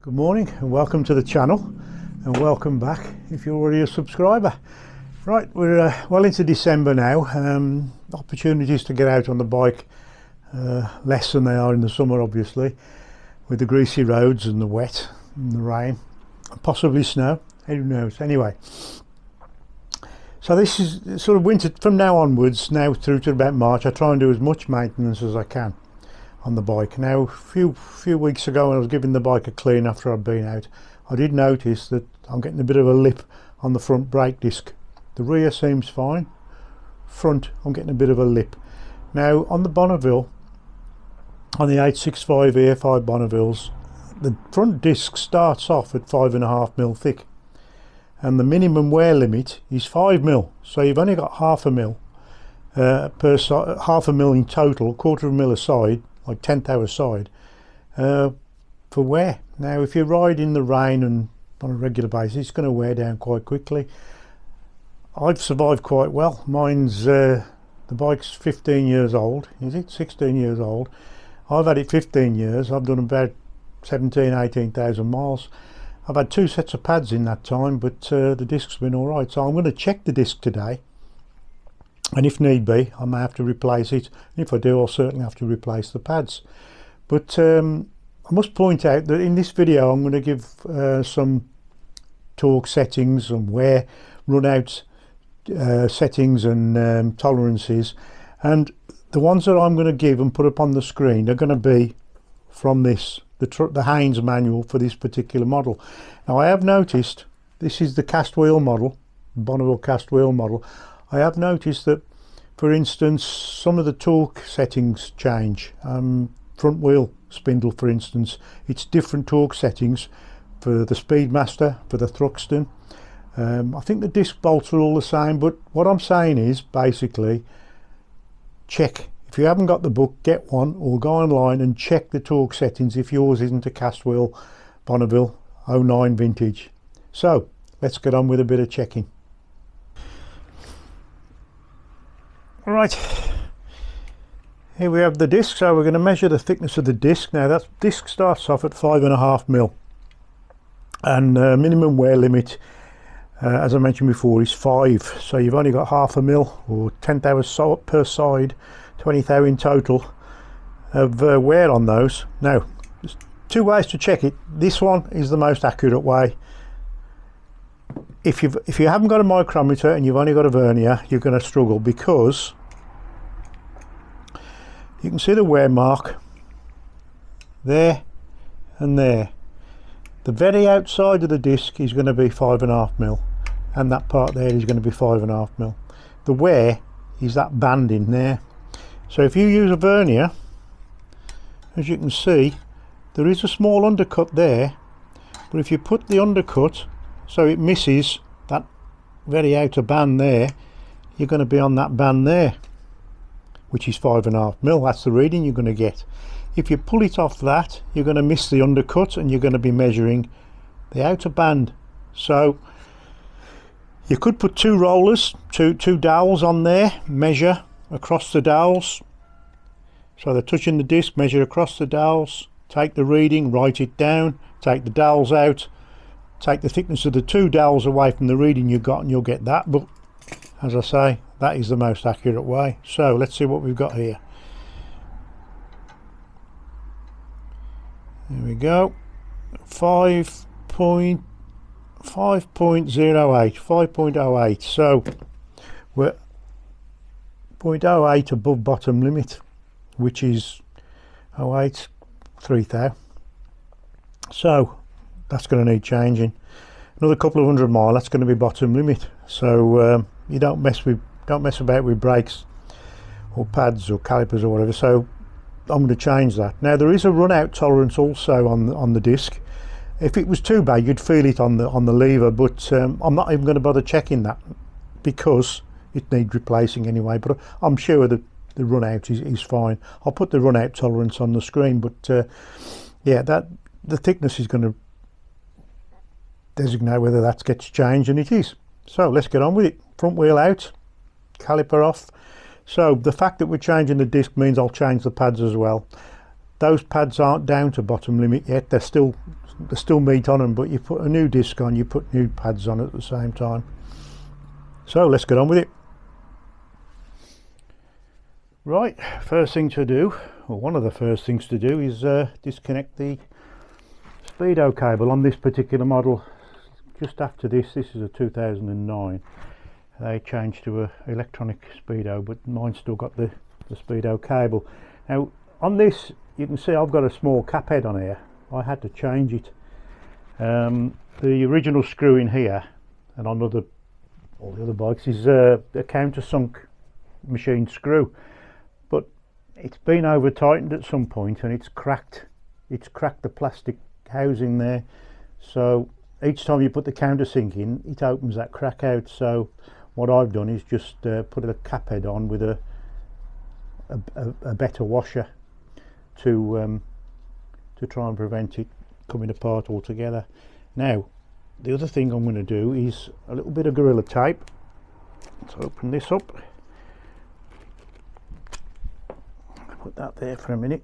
Good morning and welcome to the channel, and welcome back if you're already a subscriber. Right, we're well into December now. Opportunities to get out on the bike less than they are in the summer, obviously, with the greasy roads and the wet and the rain and possibly snow, who knows. Anyway, so this is sort of winter from now onwards, now through to about March. I try and do as much maintenance as I can on the bike. Now a few weeks ago, when I was giving the bike a clean after I'd been out, I did notice that I'm getting a bit of a lip on the front brake disc. The rear seems fine, front I'm getting a bit of a lip. Now on the Bonneville, on the 865 EFI Bonnevilles, the front disc starts off at 5.5mm thick, and the minimum wear limit is 5mm, so you've only got half a mil per side, half a mil in total, quarter of a mil a side, like 1/10 a side, for wear. Now if you ride in the rain and on a regular basis, it's going to wear down quite quickly. I've survived quite well. Mine's the bike's 15 years old, is it? 16 years old. I've had it 15 years. I've done about 18,000 miles. I've had 2 sets of pads in that time, but the disc's been all right. So I'm going to check the disc today, and if need be I may have to replace it. If I do, I'll certainly have to replace the pads. But I must point out that in this video I'm going to give some torque settings and wear, run out settings and tolerances, and the ones that I'm going to give and put up on the screen are going to be from this, the Haynes manual for this particular model. Now I have noticed, this is the cast wheel model, Bonneville cast wheel model. I have noticed that, for instance, some of the torque settings change. Front wheel spindle, for instance, it's different torque settings for the Speedmaster, for the Thruxton. I think the disc bolts are all the same, but what I'm saying is basically check. If you haven't got the book, get one, or go online and check the torque settings if yours isn't a cast wheel Bonneville 09 vintage. So let's get on with a bit of checking. Right, here we have the disc. So we're going to measure the thickness of the disc. Now that disc starts off at 5.5mm, and minimum wear limit, as I mentioned before, is 5. So you've only got half a mil, or 1/10 per side, 20 in total of wear on those. Now there's 2 ways to check it. This one is the most accurate way. If you haven't got a micrometer and you've only got a vernier, you're going to struggle, because you can see the wear mark there and there. The very outside of the disc is going to be 5.5mm, and that part there is going to be 5.5mm. The wear is that band in there. So if you use a vernier, as you can see, there is a small undercut there, but if you put the undercut so it misses that very outer band there, you're going to be on that band there, which is 5.5mm. That's the reading you're going to get. If you pull it off that, you're going to miss the undercut, and you're going to be measuring the outer band. So you could put 2 rollers, two dowels on there, measure across the dowels, so they're touching the disc, measure across the dowels, take the reading, write it down, take the dowels out, take the thickness of the 2 dowels away from the reading you got, and you'll get that. But as I say, that is the most accurate way. So let's see what we've got here. There we go. 5.08. 5.08. So we're 0.08 above bottom limit, which is 08 3,000. So that's going to need changing. Another couple of 100 miles, that's going to be bottom limit. So you don't mess about with brakes or pads or calipers or whatever. So I'm going to change that. Now there is a run out tolerance also on the disc. If it was too bad, you'd feel it on the lever, but I'm not even going to bother checking that, because it needs replacing anyway. But I'm sure that the run out is fine. I'll put the run out tolerance on the screen, but yeah, that the thickness is going to designate whether that gets changed, and it is. So let's get on with it. Front wheel out, caliper off. So the fact that we're changing the disc means I'll change the pads as well. those pads aren't down to bottom limit yet. There's still meat on them, but you put a new disc on, you put new pads on at the same time. So let's get on with it. Right, first thing to do, or one of the first things to do, is disconnect the speedo cable on this particular model. Just after this is a 2009. They changed to a electronic speedo, but mine's still got the speedo cable. Now on this, you can see I've got a small cap head on here. I had to change it. The original screw in here, and on all the other bikes, is a countersunk machine screw, but it's been over tightened at some point and it's cracked the plastic housing there, so each time you put the countersink in, it opens that crack out. So what I've done is just put a cap head on with a better washer to try and prevent it coming apart altogether. Now the other thing I'm going to do is a little bit of Gorilla Tape. Let's open this up, put that there for a minute.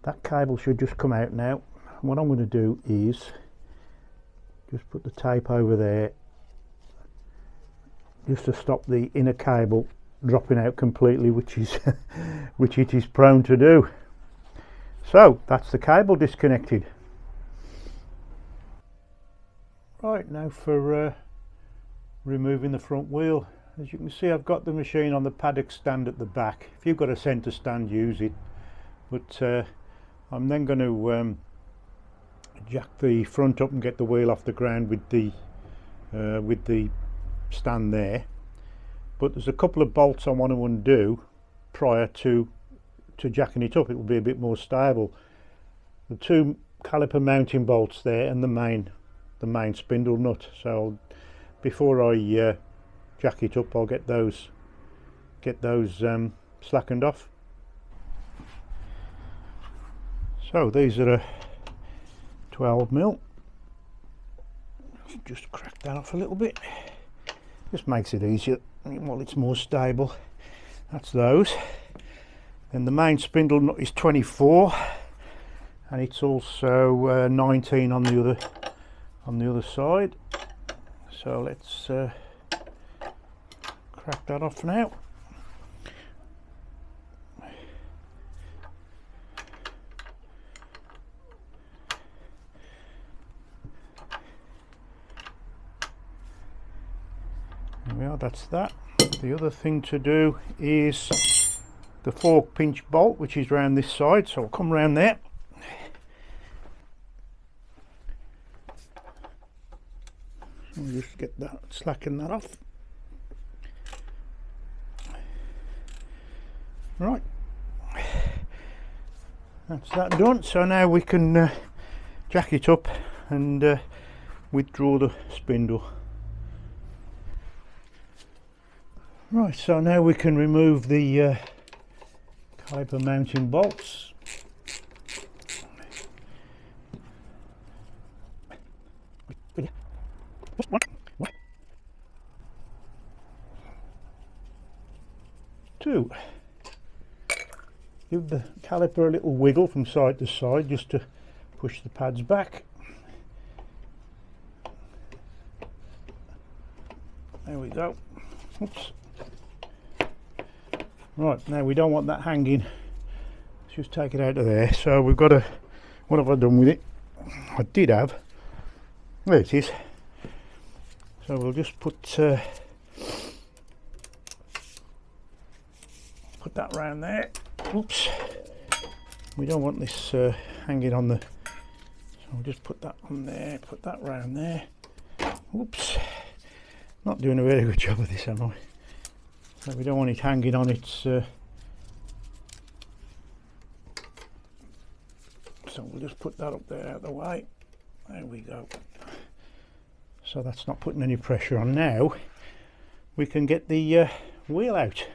That cable should just come out now. What I'm going to do is just put the tape over there, just to stop the inner cable dropping out completely, which it is prone to do. So that's the cable disconnected. Right, now for removing the front wheel. As you can see, I've got the machine on the paddock stand at the back. If you've got a centre stand, use it, but I'm then going to jack the front up and get the wheel off the ground with the stand there. But there's a couple of bolts I want to undo prior to jacking it up. It will be a bit more stable. The two caliper mounting bolts there and the main spindle nut. So before I jack it up, I'll get those slackened off. So these are a 12mm. Just crack that off a little bit. Just makes it easier while it's more stable. That's those. Then the main spindle nut is 24, and it's also 19 on the other side. So let's crack that off now. There we are, that's that. The other thing to do is the fork pinch bolt, which is round this side, so I'll come round there. I'll just get that, slacken that off. Right, that's that done. So now we can jack it up and withdraw the spindle. Right, so now we can remove the caliper mounting bolts. Two. Give the caliper a little wiggle from side to side just to push the pads back. There we go. Oops. Right, now we don't want that hanging. Let's just take it out of there. So we've got what have I done with it? I did have, there it is. So we'll just put that round there. Oops. We don't want this hanging on the, so we'll just put that on there, put that round there. Oops. Not doing a very good job of this, am I? So we don't want it hanging on its so we'll just put that up there out of the way. There we go. So that's not putting any pressure on. Now we can get the wheel out.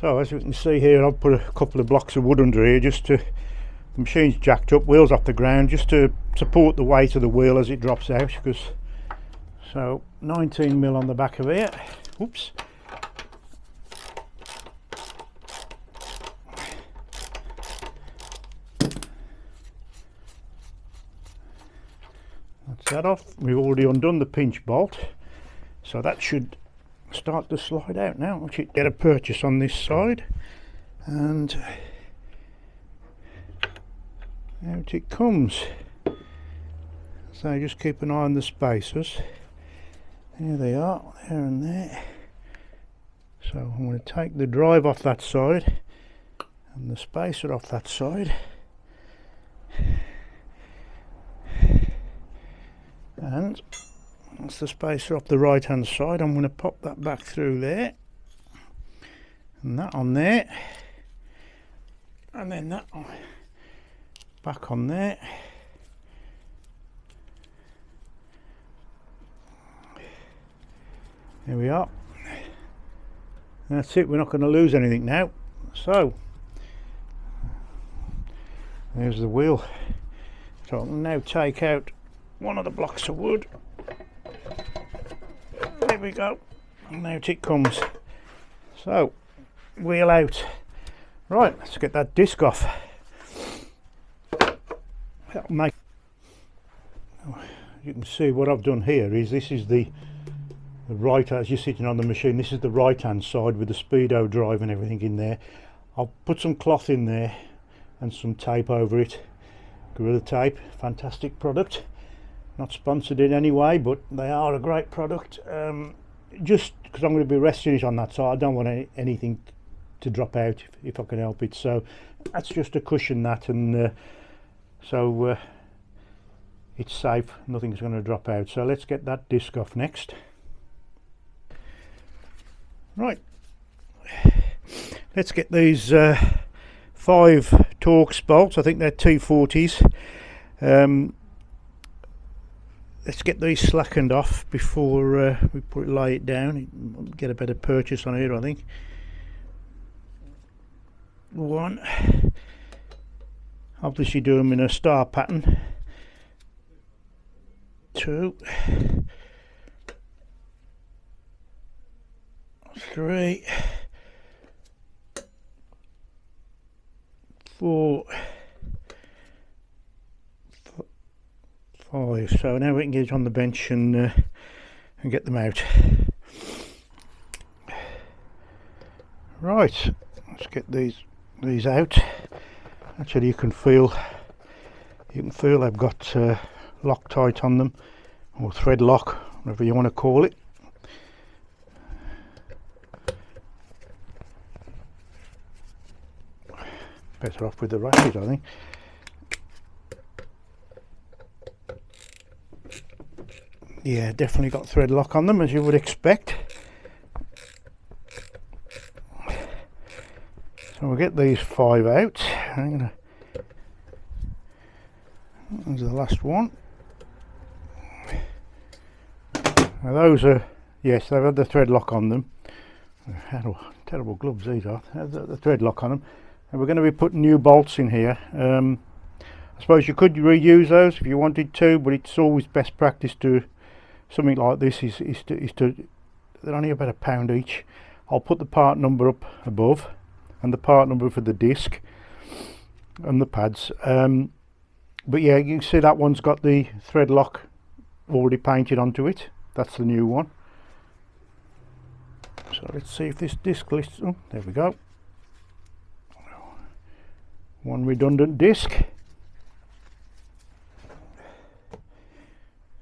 So as you can see here, I've put a couple of blocks of wood under here just to, the machine's jacked up, wheels off the ground, just to support the weight of the wheel as it drops out. Because so 19mm on the back of here. Oops. that off. We've already undone the pinch bolt, so that should start to slide out now. I should get a purchase on this side, and out it comes. So just keep an eye on the spacers. There they are, there and there. So I'm going to take the drive off that side and the spacer off that side, and that's the spacer off the right hand side. I'm going to pop that back through there, and that on there, and then that back on there. There we are. That's it, we're not going to lose anything now. So there's the wheel. So I'll now take out one of the blocks of wood. There we go, and out it comes. So wheel out. Right, let's get that disc off. That'll make, you can see what I've done here is, this is the right, as you're sitting on the machine, this is the right hand side with the speedo drive and everything in there. I'll put some cloth in there and some tape over it. Gorilla Tape, fantastic product. Not sponsored in any way, but they are a great product. Just because I'm going to be resting it on that side, I don't want anything to drop out if I can help it. So that's just to cushion that, and so it's safe, nothing's going to drop out. So let's get that disc off next. Right, let's get these 5 Torx bolts. I think they're T40s. Let's get these slackened off before we lay it down. Get a better purchase on here, I think. 1. Obviously do them in a star pattern. 2. 3, 4, 5. So now we can get it on the bench and get them out. Right, let's get these out. Actually, you can feel they've got Loctite on them, or thread lock, whatever you want to call it. Better off with the ratchet, I think. Yeah, definitely got thread lock on them, as you would expect. So we'll get these 5 out. There's the last one. Now those are, yes, they've had the thread lock on them. Terrible gloves these are. The thread lock on them. And we're going to be putting new bolts in here. I suppose you could reuse those if you wanted to, but it's always best practice to something like this is to they're only about £1 each. I'll put the part number up above and the part number for the disc and the pads. But yeah, you can see that one's got the thread lock already painted onto it. That's the new one. So let's see if this disc lists. Oh, there we go. One redundant disc.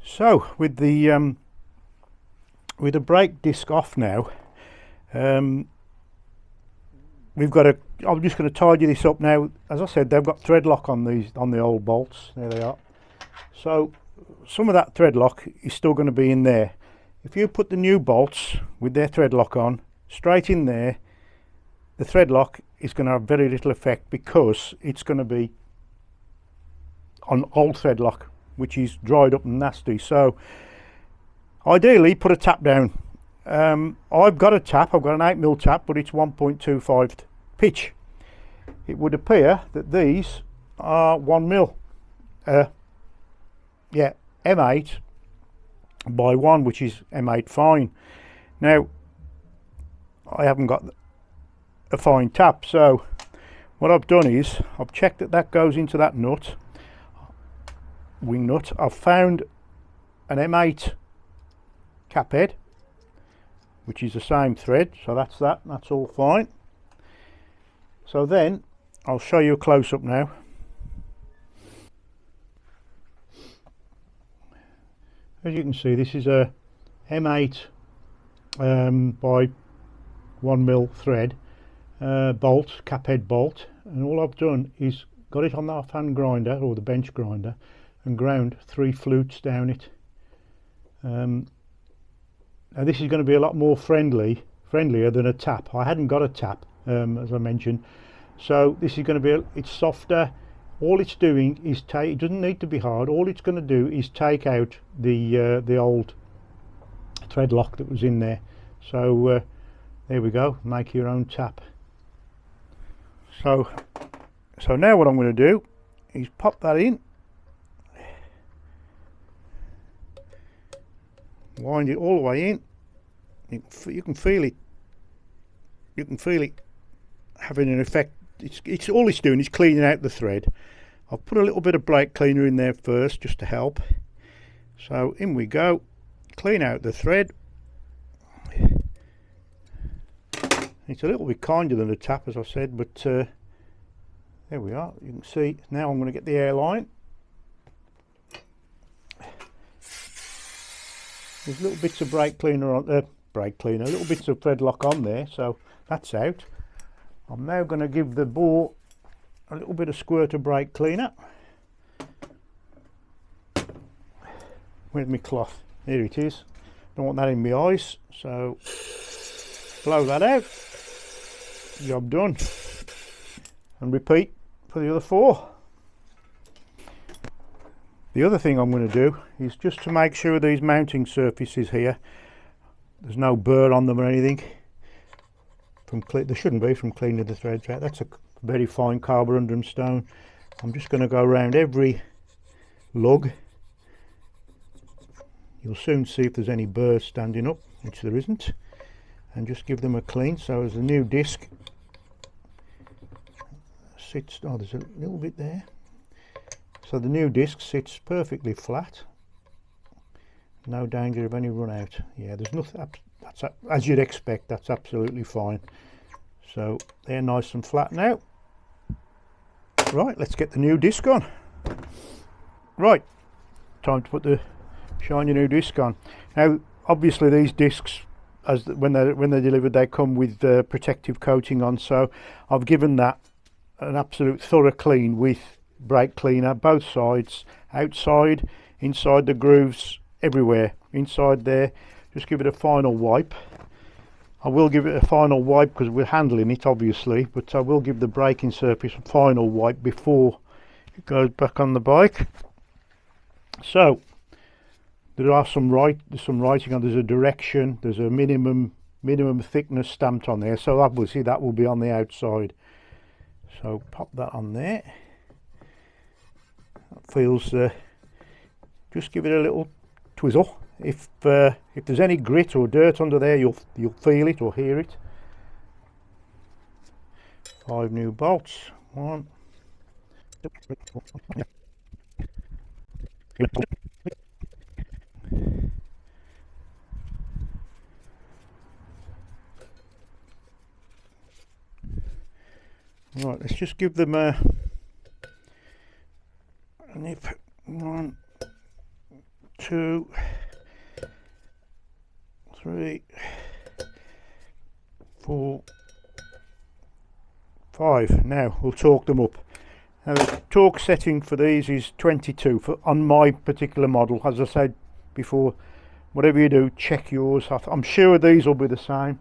So with the brake disc off now, we've got a. I'm just going to tidy this up now. As I said, they've got thread lock on the old bolts. There they are. So some of that thread lock is still going to be in there. If you put the new bolts with their thread lock on straight in there, the thread lock is going to have very little effect because it's going to be on old thread lock, which is dried up and nasty. So ideally put a tap down. I've got a tap, I've got an 8mm tap, but it's 1.25 pitch. It would appear that these are 1mm. Yeah, M8 by 1, which is M8 fine. Now I haven't got a fine tap, so what I've done is I've checked that goes into that nut, wing nut. I've found an M8 cap head, which is the same thread, so that's all fine. So then I'll show you a close-up now. As you can see, this is a M8 by 1mm thread bolt, cap head bolt, and all I've done is got it on the offhand grinder or the bench grinder and ground 3 flutes down it. Now this is going to be a lot more friendlier than a tap. I hadn't got a tap, as I mentioned, so this is going to be it's softer. All it's doing is it doesn't need to be hard. All it's going to do is take out the old thread lock that was in there. So there we go, make your own tap. So now what I'm going to do is pop that in, wind it all the way in. You can feel it. You can feel it having an effect. It's all it's doing is cleaning out the thread. I'll put a little bit of brake cleaner in there first just to help. So in we go, clean out the thread. It's a little bit kinder than a tap, as I said, but there we are. You can see now I'm going to get the airline. There's little bits of brake cleaner on little bits of thread lock on there, so that's out. I'm now going to give the bore a little bit of squirt of brake cleaner. Where's my cloth? Here it is. Don't want that in my eyes, so blow that out. Job done. And repeat for the other 4. The other thing I'm going to do is just to make sure these mounting surfaces here, there's no burr on them or anything. There shouldn't be, from cleaning the threads out. That's a very fine carborundum stone. I'm just going to go around every lug. You'll soon see if there's any burrs standing up, which there isn't, and just give them a clean. So as the new disc sits, oh, there's a little bit there. So the new disc sits perfectly flat. No danger of any run out. Yeah, there's nothing. That's as you'd expect. That's absolutely fine. So they're nice and flat now. Right, let's get the new disc on. Right, time to put the shiny new disc on. Now, obviously, these discs, when they're delivered, they come with protective coating on. So I've given that an absolute thorough clean with brake cleaner, both sides, outside, inside the grooves, everywhere, inside there. Just give it a final wipe. I will give it a final wipe because we're handling it, obviously, but I will give the braking surface a final wipe before it goes back on the bike. So there are there's some writing on. There's a direction. There's a minimum thickness stamped on there. So obviously that will be on the outside. So pop that on there. That feels. Just give it a little twizzle. If there's any grit or dirt under there, you'll feel it or hear it. 5 new bolts. 1. Right, let's just give them a nip. 1, 2, 3, 4, 5. Now we'll torque them up. Now the torque setting for these is 22 on my particular model. As I said before, whatever you do, check yours. I'm sure these will be the same.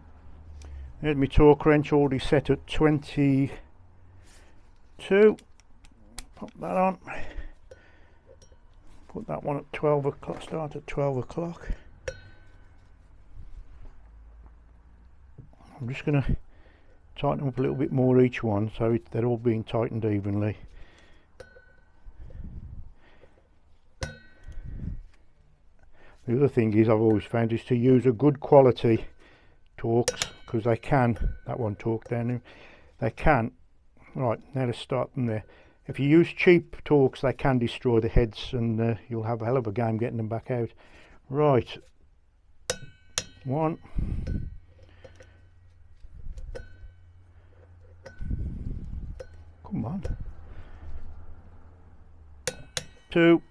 There's my torque wrench already set at 22. Pop that on. Put that one at 12 o'clock. Start at 12 o'clock. I'm just going to tighten them up a little bit more each one, so they're all being tightened evenly. The other thing is I've always found is to use a good quality torques, because they can, that one torque down there, they can, right, now let's start them there. If you use cheap torques, they can destroy the heads, and you'll have a hell of a game getting them back out. Right, one, come on, two,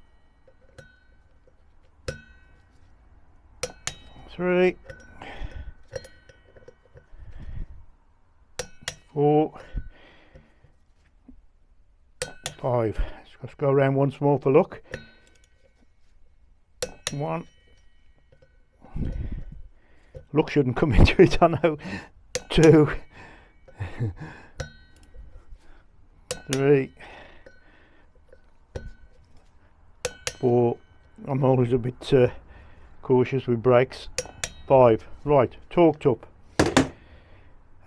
three, four, five. Let's go around once more for luck. One. Luck shouldn't come into it, I know. Two. Three. Four. I'm always a bit cautious with brakes. Five. Right, torqued up. As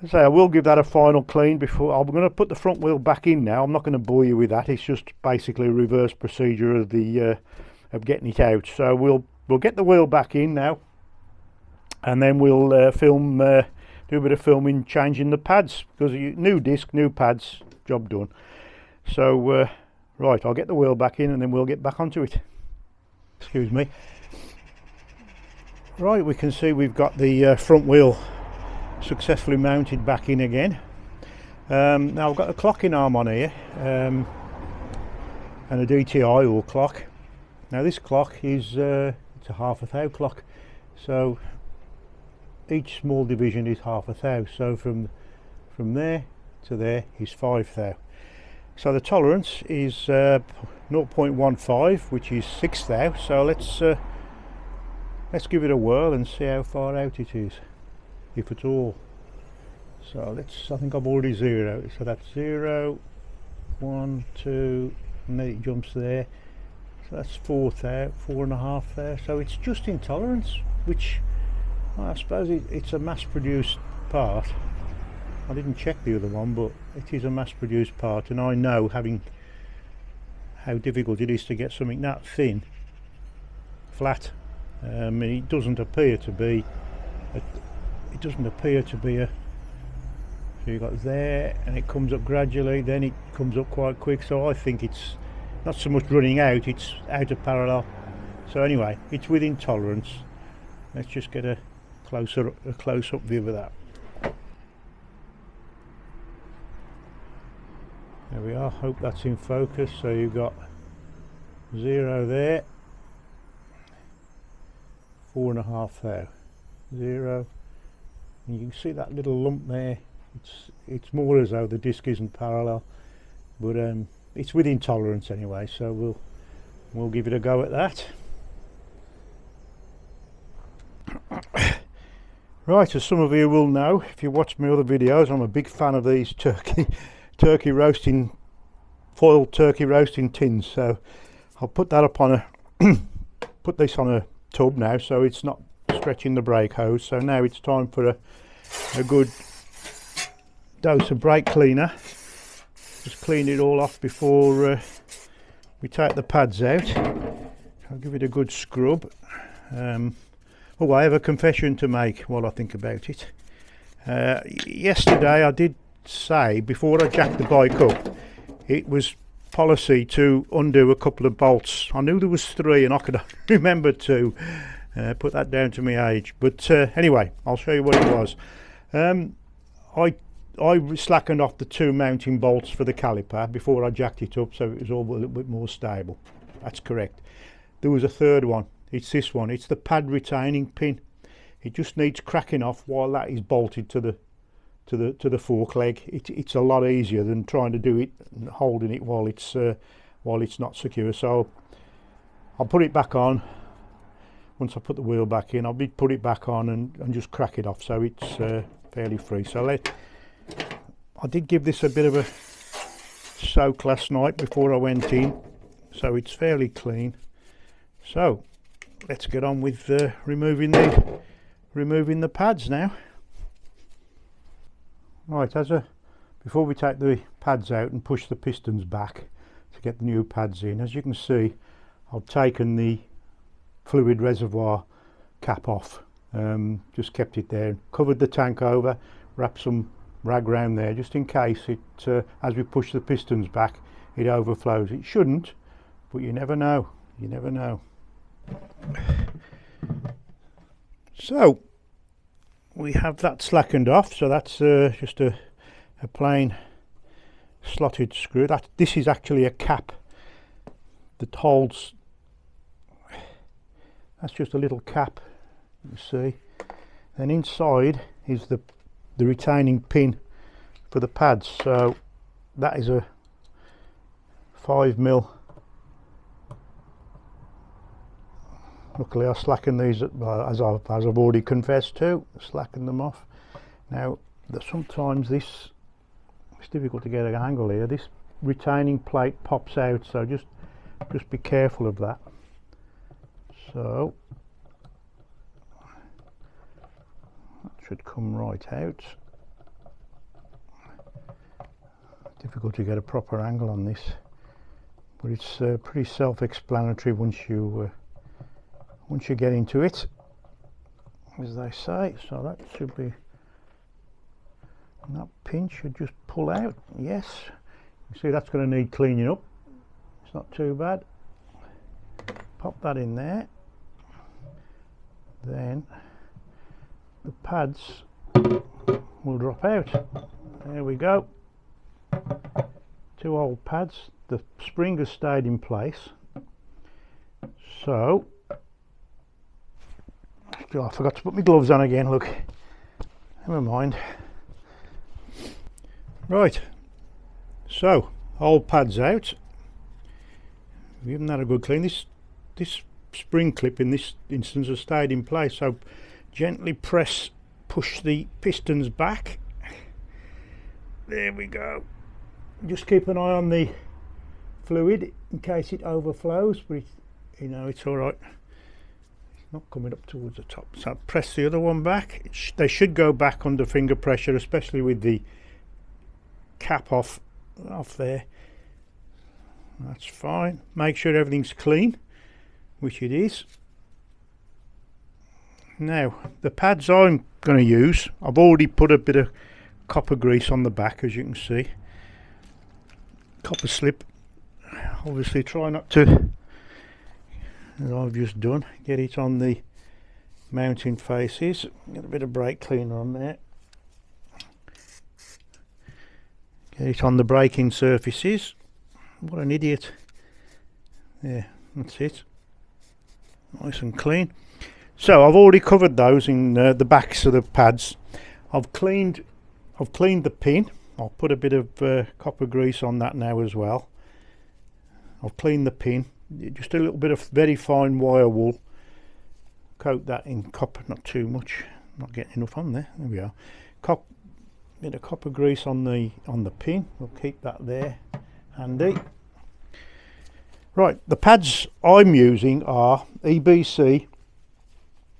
I say, I will give that a final clean before. I'm going to put the front wheel back in now. I'm not going to bore you with that. It's just basically a reverse procedure of the of getting it out. So we'll get the wheel back in now, and then we'll film, do a bit of filming, changing the pads, because new disc, new pads, job done. So right, I'll get the wheel back in and then we'll get back onto it. Excuse me. Right, we can see we've got the front wheel successfully mounted back in again. Now I've got a clocking arm on here, and a DTI or clock. Now this clock is it's a half a thou clock, so each small division is half a thou, so from there to there is 5 thou. So the tolerance is 0.15, which is 6 thou. So let's give it a whirl and see how far out it is, if at all. So I think I've already zeroed, so that's 0, 1, 2, and then it jumps there. So that's 4 thou, 4.5 thou. So it's just in tolerance, which I suppose it's a mass-produced part. I didn't check the other one, but it is a mass-produced part, and I know, having how difficult it is to get something that thin flat. It doesn't appear to be a, so you got there, and it comes up gradually, then it comes up quite quick. So I think it's not so much running out, it's out of parallel. So anyway, it's within tolerance. Let's just get a close-up view of that. There we are, hope that's in focus. So you've got 0 there, 4.5 thou, 0, and you can see that little lump there. It's more as though the disc isn't parallel, but it's within tolerance anyway, so we'll give it a go at that. Right, as some of you will know, if you watch my other videos, I'm a big fan of these turkey roasting, foiled turkey roasting tins. So I'll put that up on a put this on a tub now, so it's not stretching the brake hose. So now it's time for a good dose of brake cleaner. Just clean it all off before we take the pads out. I'll give it a good scrub. Oh, I have a confession to make while I think about it. Yesterday I did say, before I jacked the bike up, it was policy to undo a couple of bolts. I knew there was 3 and I could remember 2. Put that down to my age. But anyway, I'll show you what it was. I slackened off the 2 mounting bolts for the caliper before I jacked it up, so it was all a little bit more stable. That's correct. There was a 3rd one. It's this one. It's the pad retaining pin. It just needs cracking off while that is bolted to the fork leg. It's a lot easier than trying to do it and holding it while it's not secure. So I'll put it back on. Once I put the wheel back in, I'll put it back on and just crack it off, so it's fairly free. So I did give this a bit of a soak last night before I went in, so it's fairly clean. So let's get on with removing the pads now. Right, before we take the pads out and push the pistons back to get the new pads in, as you can see, I've taken the fluid reservoir cap off, just kept it there, covered the tank over, wrapped some rag round there just in case it, as we push the pistons back, it overflows. It shouldn't, but you never know. So we have that slackened off, so that's just a plain slotted screw. This is actually a cap that holds, that's just a little cap, you see. And inside is the retaining pin for the pads. So that is a 5mm. Luckily I slackened these as I've already confessed to, slacken them off. Now sometimes it's difficult to get an angle here. This retaining plate pops out, so just be careful of that. So that should come right out. Difficult to get a proper angle on this, but it's pretty self-explanatory once you get into it, as they say. So that should be, and that pin should just pull out. Yes, you see that's going to need cleaning up. It's not too bad. Pop that in there. Then the pads will drop out. There we go. 2 old pads. The spring has stayed in place. So oh, I forgot to put my gloves on again, look. Never mind. Right, so old pads out. We haven't had a good clean. This spring clip in this instance has stayed in place, so gently push the pistons back. There we go. Just keep an eye on the fluid in case it overflows, but it's all right. Not coming up towards the top. So press the other one back. They should go back under finger pressure, especially with the cap off there. That's fine. Make sure everything's clean, which it is. Now the pads I'm going to use, I've already put a bit of copper grease on the back, as you can see. Copper slip. Obviously try not to, as I've just done, get it on the mounting faces. Get a bit of brake cleaner on there. Get it on the braking surfaces. What an idiot. Yeah, that's it. Nice and clean. So I've already covered those in the backs of the pads. I've cleaned the pin. I'll put a bit of copper grease on that now as well. I've cleaned the pin. Just a little bit of very fine wire wool. Coat that in copper, not too much. Not getting enough on there. There we are. Bit of copper grease on the pin. We'll keep that there handy. Right, the pads I'm using are EBC.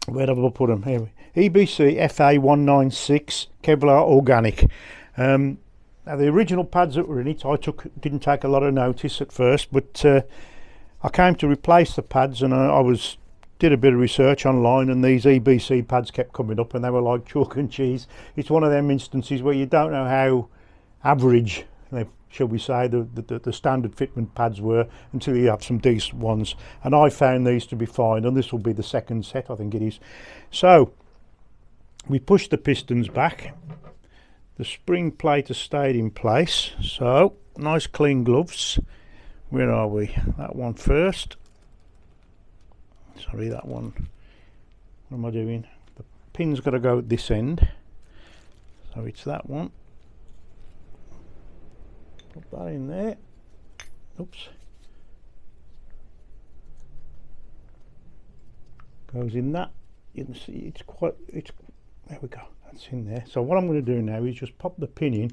Where have I put them? Here. EBC FA196 Kevlar Organic. Now the original pads that were in it, didn't take a lot of notice at first, but I came to replace the pads, and I did a bit of research online, and these EBC pads kept coming up, and they were like chalk and cheese. It's one of them instances where you don't know how average, shall we say, the standard fitment pads were until you have some decent ones, and I found these to be fine, and this will be the second set, I think it is. So we push the pistons back. The spring plate has stayed in place, so nice clean gloves. Where are we? That one first. Sorry, that one. What am I doing? The pin's got to go at this end, so it's that one. Put that in there. Oops. Goes in that. You can see there we go. That's in there. So what I'm going to do now is just pop the pin in.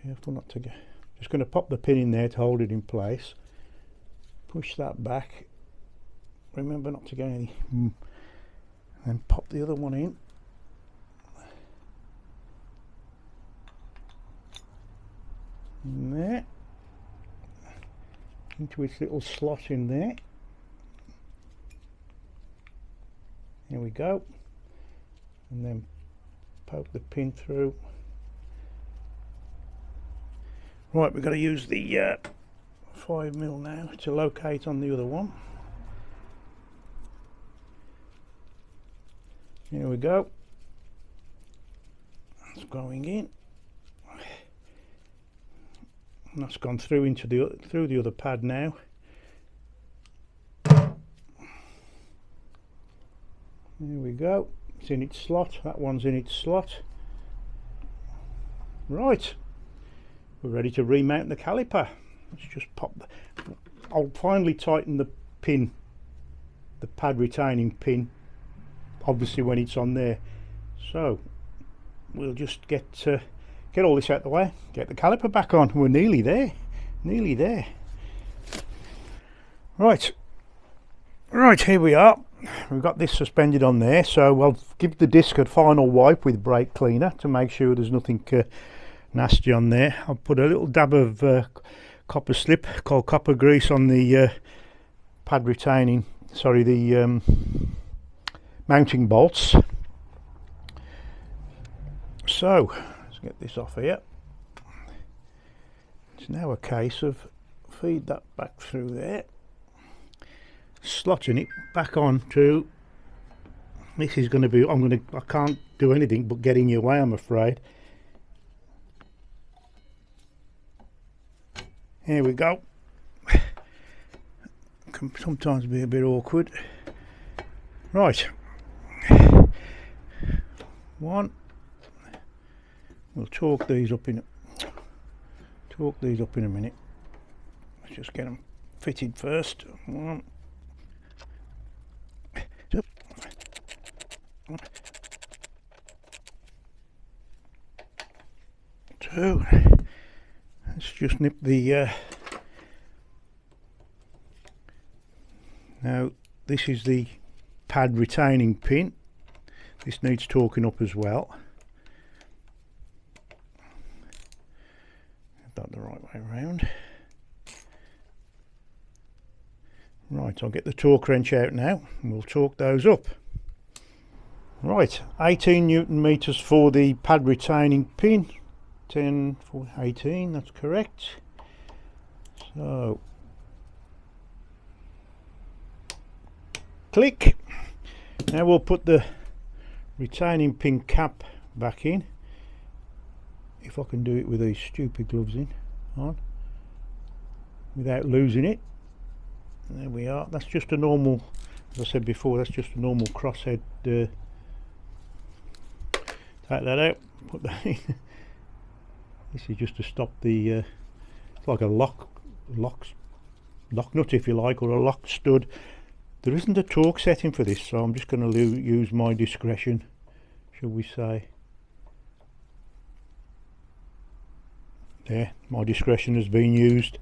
Careful not to get. Just going to pop the pin in there to hold it in place. Push that back. Remember not to get any. And then pop the other one in. In there. Into its little slot in there. Here we go, and then poke the pin through. Right, we've got to use the 5mm now to locate on the other one. Here we go. It's going in. And that's gone through into the other pad now. There we go. It's in its slot. That one's in its slot. Right. We're ready to remount the caliper. Let's just pop. I'll finally tighten the pin, the pad retaining pin, obviously when it's on there. So we'll just get all this out of the way, get the caliper back on. We're nearly there, nearly there. Right, here we are. We've got this suspended on there, so I'll give the disc a final wipe with brake cleaner to make sure there's nothing nasty on there. I'll put a little dab of copper slip called copper grease on the pad retaining, sorry, the mounting bolts. So let's get this off here. It's now a case of feed that back through there, slotting it back on to, this is going to be, I can't do anything but get in your way, I'm afraid. Here we go. Can sometimes be a bit awkward. Right. One. We'll torque these up in a minute. Let's just get them fitted first. One. Two. Let's just nip the now this is the pad retaining pin. This needs torquing up as well. Get that the right way around. Right, I'll get the torque wrench out now and we'll torque those up. Right, 18 Newton meters for the pad retaining pin. 10 for 18, that's correct. So click. Now we'll put the retaining pin cap back in, if I can do it with these stupid gloves on without losing it. There we are. That's just a normal, as I said before, that's just a normal crosshead. Take that out, put that in. This is just to stop the it's like a lock nut, if you like, or a lock stud. There isn't a torque setting for this, so I'm just going to use my discretion, shall we say. There, my discretion has been used.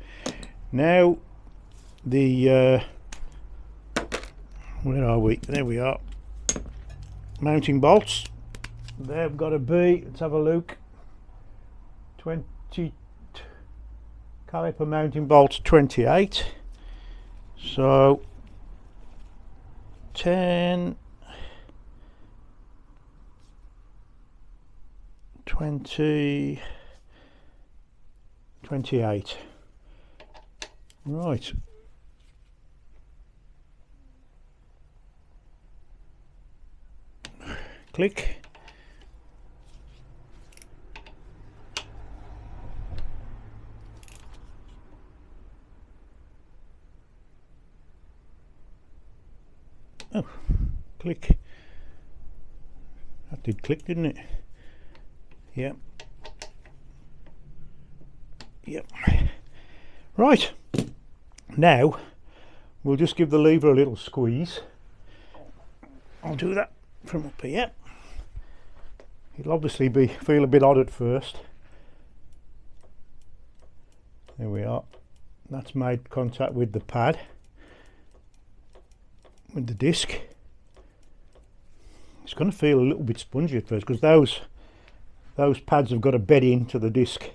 Now the where are we? There we are. Mounting bolts. They've got to be, let's have a look. 20 caliper mounting bolts 28, so 10, 20, 28. Right. Click. Oh, click. That did click, didn't it? Yep. Yep. Right. Now we'll just give the lever a little squeeze. I'll do that from up here. It'll obviously feel a bit odd at first. There we are. That's made contact with the pad, with the disc. It's going to feel a little bit spongy at first because those pads have got to bed into the disc.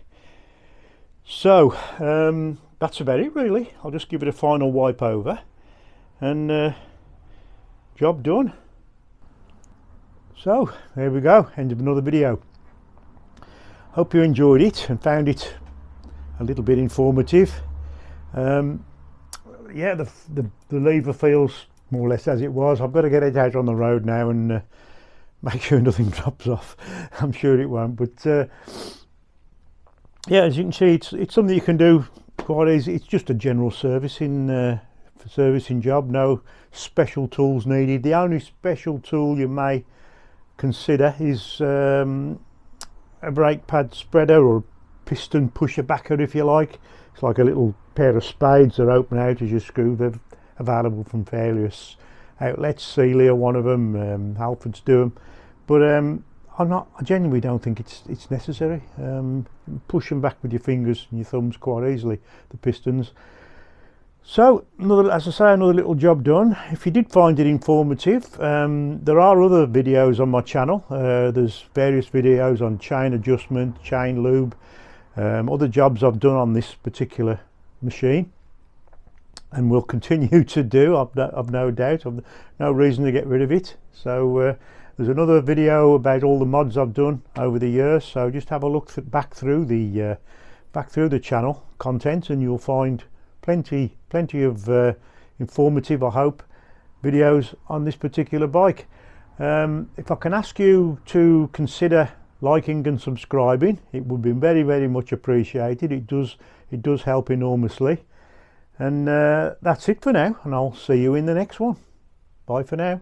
So that's about it really. I'll just give it a final wipe over and job done. So there we go, end of another video. Hope you enjoyed it and found it a little bit informative. Yeah, the lever feels more or less as it was. I've got to get it out on the road now and make sure nothing drops off. I'm sure it won't, but yeah, as you can see, it's something you can do quite easy. It's just a general servicing job, no special tools needed. The only special tool you may consider is a brake pad spreader or piston pusher backer, if you like. It's like a little pair of spades that open out as you screw. They're available from various outlets. Sealy are one of them, Halfords do them, but I genuinely don't think it's necessary. Push them back with your fingers and your thumbs quite easily, the pistons. So, as I say, another little job done. If you did find it informative, there are other videos on my channel. There's various videos on chain adjustment, chain lube, other jobs I've done on this particular machine, and will continue to do. I've no doubt. I've no reason to get rid of it. So there's another video about all the mods I've done over the years. So just have a look back through the channel content, and you'll find plenty of informative, I hope, videos on this particular bike. If I can ask you to consider liking and subscribing, it would be very, very much appreciated. It does help enormously. And that's it for now, and I'll see you in the next one. Bye for now.